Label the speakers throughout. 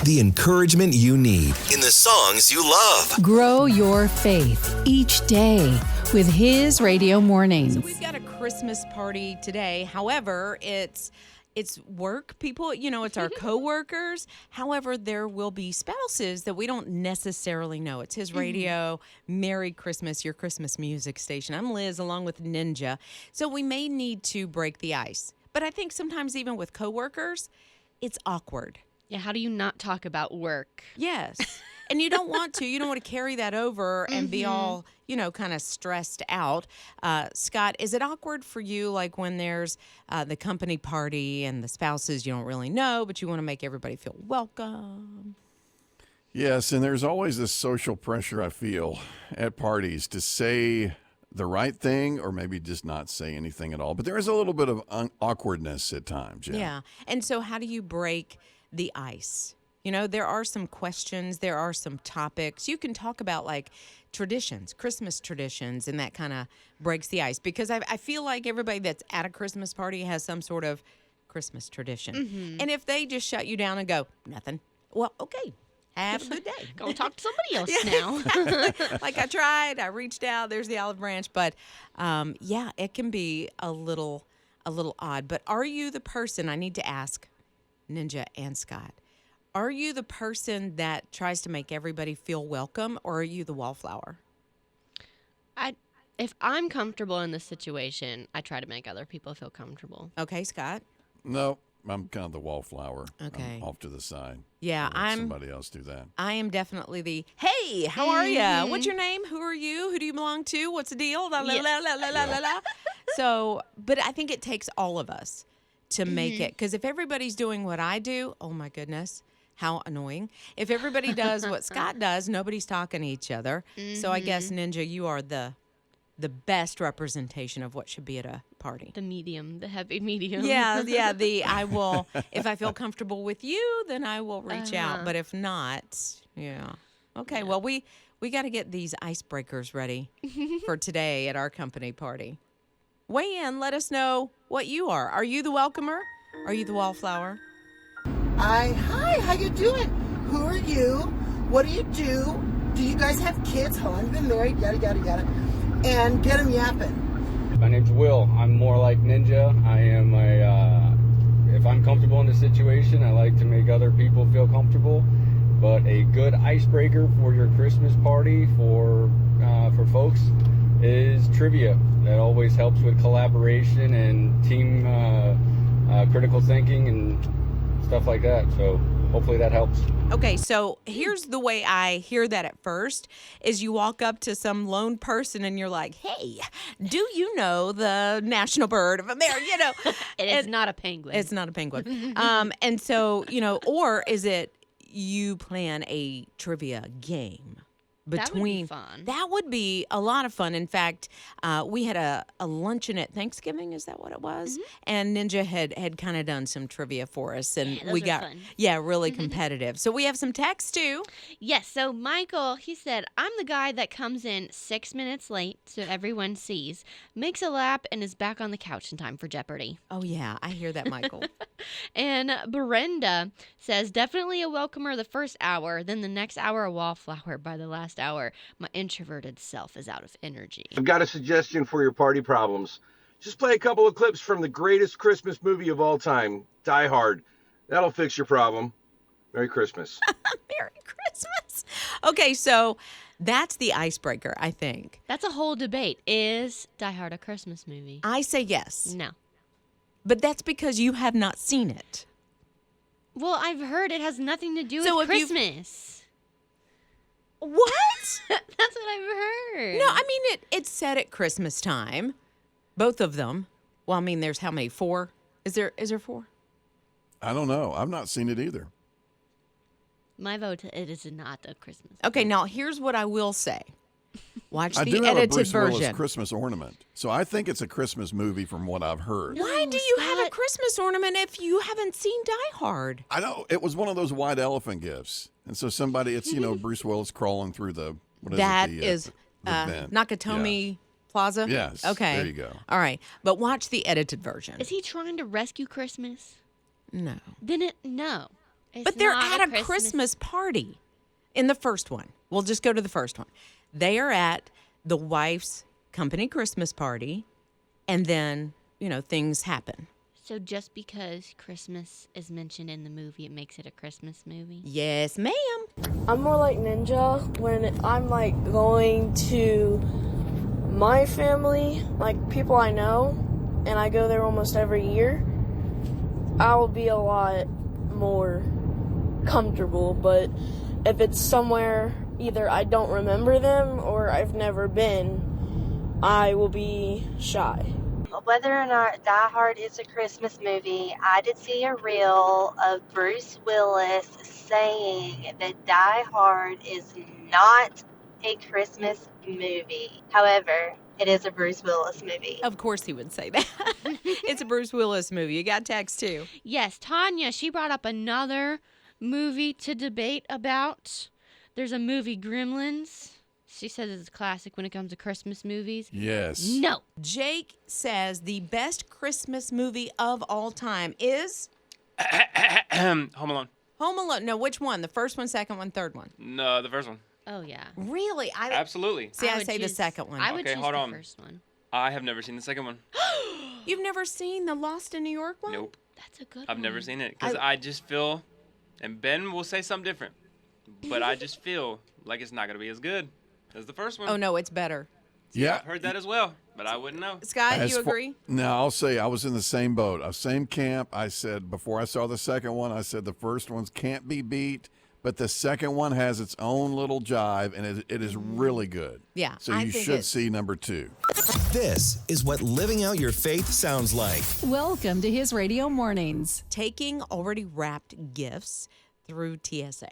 Speaker 1: the encouragement you need in the songs you love.
Speaker 2: Grow your faith each day with His Radio Mornings.
Speaker 3: So we've got a Christmas party today. However, it's work people, it's our coworkers. However, there will be spouses that we don't necessarily know. It's His Radio. Merry Christmas, your Christmas music station. I'm Liz along with Ninja. So we may need to break the ice. But I think sometimes even with coworkers, it's awkward.
Speaker 4: Yeah, how do you not talk about work?
Speaker 3: Yes. And you don't want to. You don't want to carry that over and be all, kind of stressed out. Scott, is it awkward for you, like when there's the company party and the spouses you don't really know, but you want to make everybody feel welcome?
Speaker 5: Yes, and there's always this social pressure I feel at parties to say the right thing or maybe just not say anything at all. But there is a little bit of awkwardness at times.
Speaker 3: Yeah. And so how do you break the ice? There are some questions, there are some topics. You can talk about like traditions, Christmas traditions, and that kind of breaks the ice. Because I feel like everybody that's at a Christmas party has some sort of Christmas tradition. And if they just shut you down and go, nothing, well, okay, have a good day.
Speaker 4: Go talk to somebody else now.
Speaker 3: Like I tried, I reached out, there's the olive branch. But it can be a little odd. But are you the person, I need to ask Ninja and Scott, are you the person that tries to make everybody feel welcome, or are you the wallflower?
Speaker 4: If I'm comfortable in this situation, I try to make other people feel comfortable.
Speaker 3: Okay, Scott?
Speaker 5: No, I'm kind of the wallflower.
Speaker 3: Okay.
Speaker 5: I'm off to the side.
Speaker 3: Yeah,
Speaker 5: Let somebody else do that.
Speaker 3: I am definitely the, hey, how are you? What's your name? Who are you? Who do you belong to? What's the deal? La, la, la, la, la, la, la, la. So, but I think it takes all of us to make it. Because if everybody's doing what I do, oh my goodness, how annoying. If everybody does what Scott does, nobody's talking to each other. So I guess, Ninja, you are the best representation of what should be at a party.
Speaker 4: The medium, the happy medium.
Speaker 3: Yeah, I will, if I feel comfortable with you, then I will reach out. But if not, Okay, well, we got to get these icebreakers ready for today at our company party. Weigh in, let us know what you are. Are you the welcomer? Are you the wallflower?
Speaker 6: Hi, how you doing? Who are you? What do you do? Do you guys have kids? How long have you been married? Yada, yada, yada. And get them yapping.
Speaker 7: My name's Will. I'm more like Ninja. I am if I'm comfortable in the situation, I like to make other people feel comfortable. But a good icebreaker for your Christmas party for folks is trivia. That always helps with collaboration and team critical thinking and stuff like that. So hopefully that helps.
Speaker 3: Okay, so here's the way I hear that at first, is you walk up to some lone person and you're like, hey, do you know the national bird of America?
Speaker 4: It is not a penguin.
Speaker 3: It's not a penguin. And so, or is it you plan a trivia game?
Speaker 4: That would be fun.
Speaker 3: That would be a lot of fun. In fact, we had a luncheon at Thanksgiving. Is that what it was? And Ninja had kind of done some trivia for us, and we got
Speaker 4: fun.
Speaker 3: Really competitive. So we have some text too.
Speaker 4: Yes. So Michael, he said, I'm the guy that comes in 6 minutes late so everyone sees, makes a lap, and is back on the couch in time for Jeopardy.
Speaker 3: Oh yeah, I hear that, Michael.
Speaker 4: And Brenda says, definitely a welcomer the first hour, then the next hour a wallflower. By the last hour, my introverted self is out of energy.
Speaker 8: I've got a suggestion for your party problems. Just play a couple of clips from the greatest Christmas movie of all time, Die Hard. That'll fix your problem. Merry Christmas.
Speaker 3: Merry Christmas. Okay, so that's the icebreaker, I think.
Speaker 4: That's a whole debate. Is Die Hard a Christmas movie?
Speaker 3: I say yes.
Speaker 4: No.
Speaker 3: But that's because you have not seen it.
Speaker 4: Well, I've heard it has nothing to do with Christmas.
Speaker 3: What?
Speaker 4: That's what I've heard.
Speaker 3: No, I mean, it's set at Christmas time. Both of them. Well, I mean, there's how many? 4? Is there 4?
Speaker 5: I don't know. I've not seen it either.
Speaker 4: My vote, it is not a Christmas movie.
Speaker 3: Okay, now here's what I will say. Watch
Speaker 5: I
Speaker 3: the
Speaker 5: do have
Speaker 3: edited
Speaker 5: a Bruce
Speaker 3: version.
Speaker 5: Willis Christmas ornament, so I think it's a Christmas movie from what I've heard.
Speaker 3: Why do you have a Christmas ornament if you haven't seen Die Hard?
Speaker 5: I know it was one of those white elephant gifts, and so it's Bruce Willis crawling through the what is
Speaker 3: that
Speaker 5: it?
Speaker 3: is Nakatomi Plaza.
Speaker 5: Yes.
Speaker 3: Okay.
Speaker 5: There you go.
Speaker 3: All right, but watch the edited version.
Speaker 4: Is he trying to rescue Christmas?
Speaker 3: No.
Speaker 4: Then no.
Speaker 3: But they're
Speaker 4: not
Speaker 3: at a Christmas party in the first one. We'll just go to the first one. They are at the wife's company Christmas party, and then, things happen.
Speaker 4: So just because Christmas is mentioned in the movie, it makes it a Christmas movie?
Speaker 3: Yes, ma'am.
Speaker 9: I'm more like Ninja when I'm like going to my family, like people I know, and I go there almost every year. I will be a lot more comfortable, but if it's somewhere either I don't remember them or I've never been, I will be shy.
Speaker 10: Whether or not Die Hard is a Christmas movie, I did see a reel of Bruce Willis saying that Die Hard is not a Christmas movie. However, it is a Bruce Willis movie.
Speaker 3: Of course he would say that. It's a Bruce Willis movie. You got text too.
Speaker 4: Yes, Tanya, she brought up another movie to debate about. There's a movie, Gremlins. She says it's a classic when it comes to Christmas movies.
Speaker 5: Yes.
Speaker 4: No.
Speaker 3: Jake says the best Christmas movie of all time is
Speaker 11: Home Alone.
Speaker 3: Home Alone. No, which one? The first one, second one, third one?
Speaker 11: No, the first one.
Speaker 4: Oh, yeah.
Speaker 3: Really?
Speaker 11: Absolutely.
Speaker 3: See, I
Speaker 4: would
Speaker 3: say the
Speaker 4: choose-
Speaker 3: second one.
Speaker 4: I would
Speaker 11: Okay,
Speaker 4: choose
Speaker 11: hold
Speaker 4: the
Speaker 11: on.
Speaker 4: first one.
Speaker 11: I have never seen the second one.
Speaker 3: You've never seen the Lost in New York one?
Speaker 11: Nope.
Speaker 4: That's a good
Speaker 11: I've
Speaker 4: one.
Speaker 11: never seen it because I just feel, and Ben will say something different, but I just feel like it's not going to be as good as the first one.
Speaker 3: Oh, no, it's better.
Speaker 5: Yeah.
Speaker 11: I've heard that as well, but I wouldn't know.
Speaker 3: Scott,
Speaker 5: As
Speaker 3: you
Speaker 5: far-
Speaker 3: agree?
Speaker 5: No, I'll say I was in the same boat, same camp. I said before I saw the second one, I said the first one's can't be beat, but the second one has its own little jive, and it is really good.
Speaker 3: Yeah,
Speaker 5: So
Speaker 3: I
Speaker 5: you
Speaker 3: think
Speaker 5: should see number 2.
Speaker 1: This is what living out your faith sounds like.
Speaker 2: Welcome to His Radio Mornings.
Speaker 3: Taking already wrapped gifts through TSA.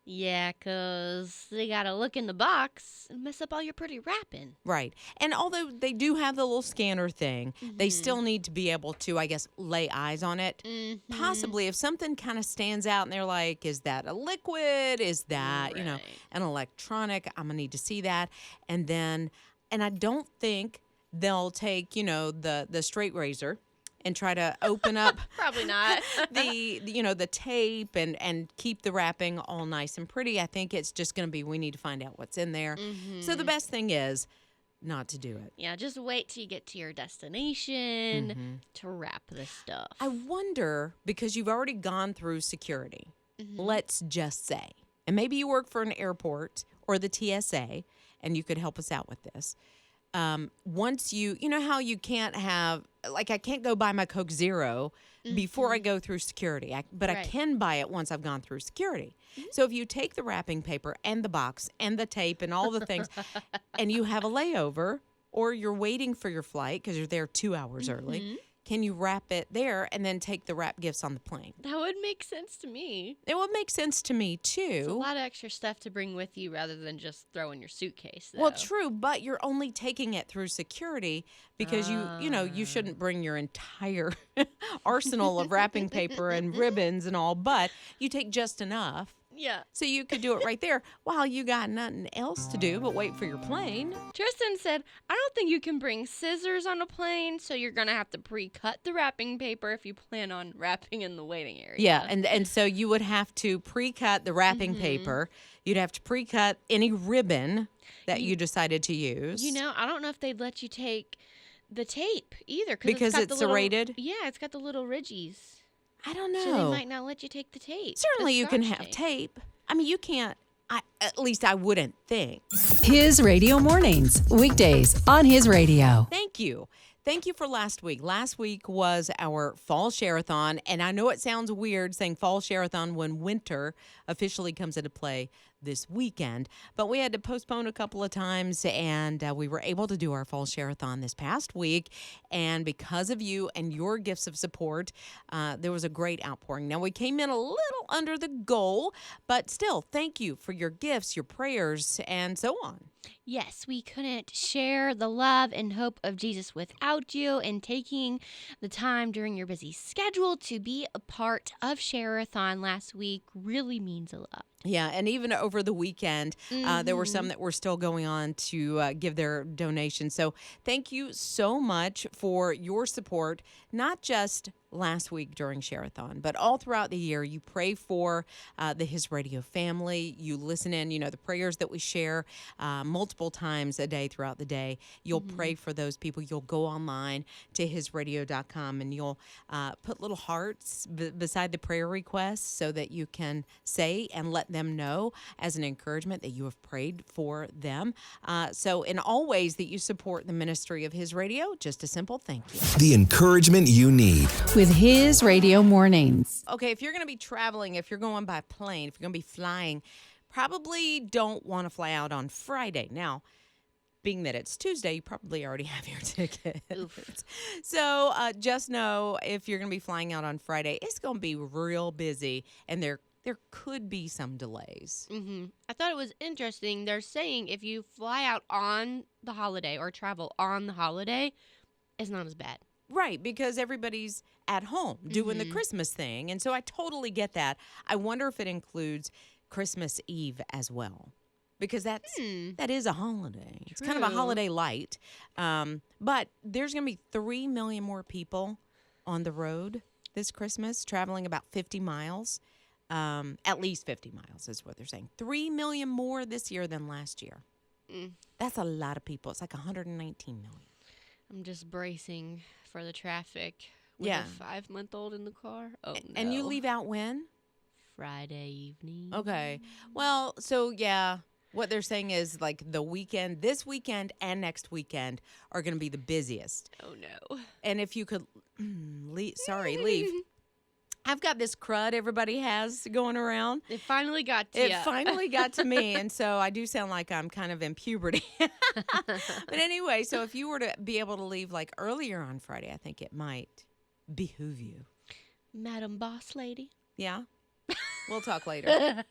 Speaker 4: Yeah, 'cause they got to look in the box and mess up all your pretty wrapping.
Speaker 3: Right. And although they do have the little scanner thing, they still need to be able to, I guess, lay eyes on it. Possibly if something kind of stands out and they're like, is that a liquid? Is that,
Speaker 4: Right.
Speaker 3: an electronic? I'm going to need to see that. And I don't think they'll take, the straight razor and try to open up
Speaker 4: Probably not.
Speaker 3: the tape and keep the wrapping all nice and pretty. I think it's just going to be, we need to find out what's in there. So the best thing is not to do it.
Speaker 4: Yeah, just wait till you get to your destination to wrap this stuff.
Speaker 3: I wonder, because you've already gone through security, let's just say, and maybe you work for an airport or the TSA, and you could help us out with this. Once you know how you can't have, like, I can't go buy my Coke Zero before I go through security, but I
Speaker 4: Right.
Speaker 3: can buy it once I've gone through security. So if you take the wrapping paper and the box and the tape and all the things, and you have a layover, or you're waiting for your flight because you're there 2 hours early, can you wrap it there and then take the wrap gifts on the plane?
Speaker 4: That would make sense to me.
Speaker 3: It would make sense to me,
Speaker 4: It's a
Speaker 3: too.
Speaker 4: lot of extra stuff to bring with you rather than just throw in your suitcase. Though.
Speaker 3: Well, true, but you're only taking it through security because you shouldn't bring your entire arsenal of wrapping paper and ribbons and all, but you take just enough.
Speaker 4: Yeah.
Speaker 3: So you could do it right there while you got nothing else to do but wait for your plane.
Speaker 4: Tristan said, I don't think you can bring scissors on a plane, so you're going to have to pre-cut the wrapping paper if you plan on wrapping in the waiting area.
Speaker 3: Yeah, and so you would have to pre-cut the wrapping paper. You'd have to pre-cut any ribbon that you decided to use.
Speaker 4: I don't know if they'd let you take the tape either.
Speaker 3: Because
Speaker 4: got
Speaker 3: it's
Speaker 4: the little,
Speaker 3: serrated?
Speaker 4: Yeah, it's got the little ridges.
Speaker 3: I don't know.
Speaker 4: So they might not let you take the tape.
Speaker 3: Certainly
Speaker 4: the
Speaker 3: you can
Speaker 4: scotch
Speaker 3: have tape. I mean, you can't. At least I wouldn't think.
Speaker 2: His Radio Mornings, weekdays on His Radio.
Speaker 3: Thank you. Thank you for last week. Last week was our Fall Sharathon, and I know it sounds weird saying Fall Sharathon when winter officially comes into play this weekend, but we had to postpone a couple of times, and we were able to do our Fall Sharathon this past week, and because of you and your gifts of support, there was a great outpouring. Now, we came in a little under the goal, but still, thank you for your gifts, your prayers, and so on.
Speaker 4: Yes, we couldn't share the love and hope of Jesus without you, and taking the time during your busy schedule to be a part of Sharathon last week really means a lot.
Speaker 3: Yeah, and even over the weekend, there were some that were still going on to give their donation. So thank you so much for your support, not just last week during Sharathon. But all throughout the year, you pray for the His Radio family. You listen in, the prayers that we share multiple times a day throughout the day. You'll pray for those people. You'll go online to hisradio.com and you'll put little hearts beside the prayer requests so that you can say and let them know as an encouragement that you have prayed for them. So in all ways that you support the ministry of His Radio, just a simple thank you.
Speaker 1: The encouragement you need.
Speaker 2: With His Radio Mornings.
Speaker 3: Okay, if you're going to be traveling, if you're going by plane, if you're going to be flying, probably don't want to fly out on Friday. Now, being that it's Tuesday, you probably already have your ticket. So just know if you're going to be flying out on Friday, it's going to be real busy, and there could be some delays.
Speaker 4: I thought it was interesting. They're saying if you fly out on the holiday or travel on the holiday, it's not as bad.
Speaker 3: Right, because everybody's at home doing the Christmas thing. And so I totally get that. I wonder if it includes Christmas Eve as well. Because that is a holiday. True. It's kind of a holiday light. But there's going to be 3 million more people on the road this Christmas, traveling about 50 miles. At least 50 miles is what they're saying. 3 million more this year than last year. That's a lot of people. It's like 119 million.
Speaker 4: I'm just bracing for the traffic with a 5-month-old in the car. Oh, no.
Speaker 3: And you leave out when?
Speaker 4: Friday evening.
Speaker 3: Okay. Well, so what they're saying is like the weekend, this weekend and next weekend are going to be the busiest.
Speaker 4: Oh, no.
Speaker 3: And if you could leave. I've got this crud everybody has going around.
Speaker 4: It finally got to you.
Speaker 3: It finally got to me, and so I do sound like I'm kind of in puberty. But anyway, so if you were to be able to leave like earlier on Friday, I think it might behoove you.
Speaker 4: Madam Boss Lady.
Speaker 3: Yeah? We'll talk later.